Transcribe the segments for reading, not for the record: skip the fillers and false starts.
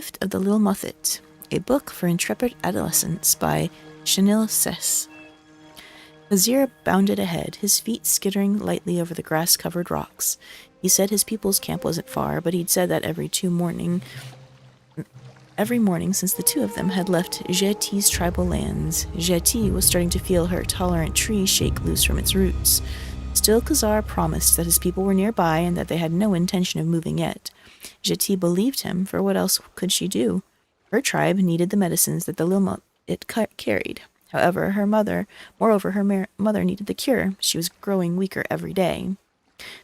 Gift of the Lilmothiit, a book for intrepid adolescents by Chanel Cess. Khazir bounded ahead, his feet skittering lightly over the grass-covered rocks. He said his people's camp wasn't far, but he'd said that every morning since the two of them had left Jeti's tribal lands. Jeti was starting to feel her tolerant tree shake loose from its roots. Still, Khazar promised that his people were nearby and that they had no intention of moving yet. Jeti believed him, for what else could she do? Her tribe needed the medicines that the Lilmothiit carried. However, her mother needed the cure. She was growing weaker every day.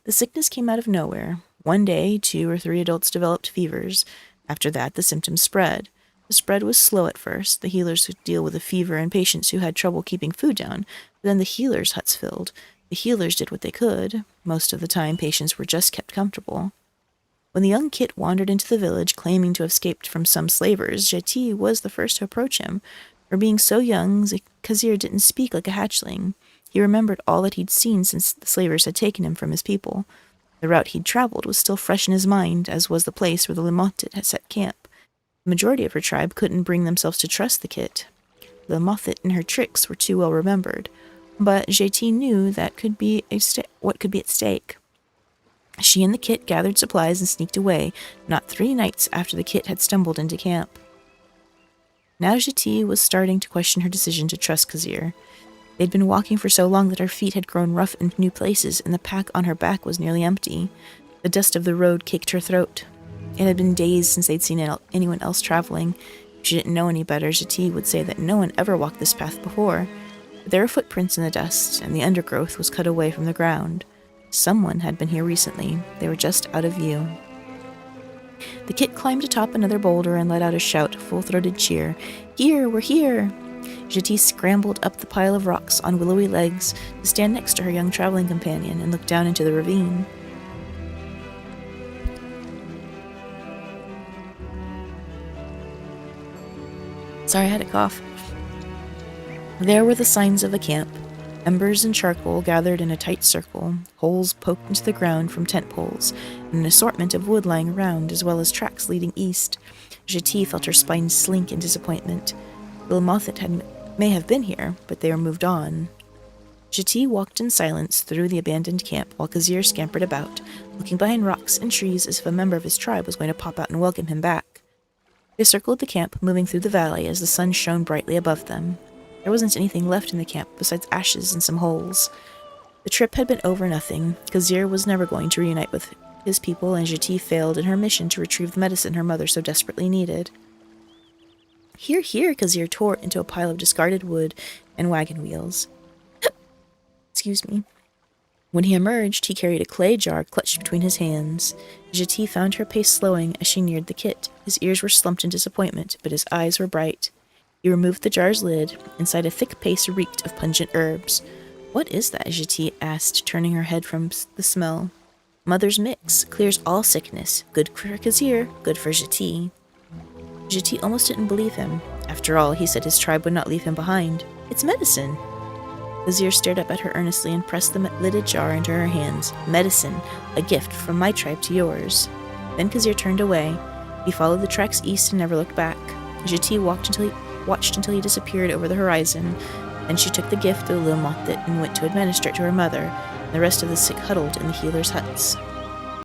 The sickness came out of nowhere. One day, 2 or 3 adults developed fevers. After that, the symptoms spread. The spread was slow at first. The healers would deal with the fever and patients who had trouble keeping food down. But then the healers' huts filled. The healers did what they could. Most of the time, patients were just kept comfortable. When the young Kit wandered into the village, claiming to have escaped from some slavers, Jeti was the first to approach him. For being so young, Khazir didn't speak like a hatchling. He remembered all that he'd seen since the slavers had taken him from his people. The route he'd traveled was still fresh in his mind, as was the place where the Lilmothiit had set camp. The majority of her tribe couldn't bring themselves to trust the Kit. The Lilmothiit and her tricks were too well remembered. But Jeti knew what could be at stake. She and the Kit gathered supplies and sneaked away, not 3 nights after the Kit had stumbled into camp. Now Jeti was starting to question her decision to trust Khazir. They'd been walking for so long that her feet had grown rough in new places, and the pack on her back was nearly empty. The dust of the road caked her throat. It had been days since they'd seen anyone else traveling. If she didn't know any better, Jeti would say that no one ever walked this path before. But there were footprints in the dust, and the undergrowth was cut away from the ground. Someone had been here recently. They were just out of view. The Kit climbed atop another boulder and let out a shout, full-throated cheer. "Here! We're here!" Jeti scrambled up the pile of rocks on willowy legs to stand next to her young traveling companion and look down into the ravine. Sorry, I had a cough. There were the signs of a camp. Embers and charcoal gathered in a tight circle, holes poked into the ground from tent poles, and an assortment of wood lying around, as well as tracks leading east. Jeti felt her spine slink in disappointment. The Lilmothiit may have been here, but they were moved on. Jeti walked in silence through the abandoned camp while Khazir scampered about, looking behind rocks and trees as if a member of his tribe was going to pop out and welcome him back. They circled the camp, moving through the valley as the sun shone brightly above them. There wasn't anything left in the camp besides ashes and some holes. The trip had been over nothing. Khazir was never going to reunite with his people, and Jeti failed in her mission to retrieve the medicine her mother so desperately needed. "Here, here," Khazir tore into a pile of discarded wood and wagon wheels. Excuse me. When he emerged, he carried a clay jar clutched between his hands. Jeti found her pace slowing as she neared the Kit. His ears were slumped in disappointment, but his eyes were bright. He removed the jar's lid. Inside, a thick paste reeked of pungent herbs. "What is that?" Jeti asked, turning her head from the smell. "Mother's mix. Clears all sickness. Good for Khazir, good for Jeti." Jeti almost didn't believe him. After all, he said his tribe would not leave him behind. "It's medicine." Khazir stared up at her earnestly and pressed the lidded jar into her hands. "Medicine. A gift from my tribe to yours." Then Khazir turned away. He followed the tracks east and never looked back. Jeti watched until he disappeared over the horizon. Then she took the gift of the Lilmothiit and went to administer it to her mother, and the rest of the sick huddled in the healers' huts.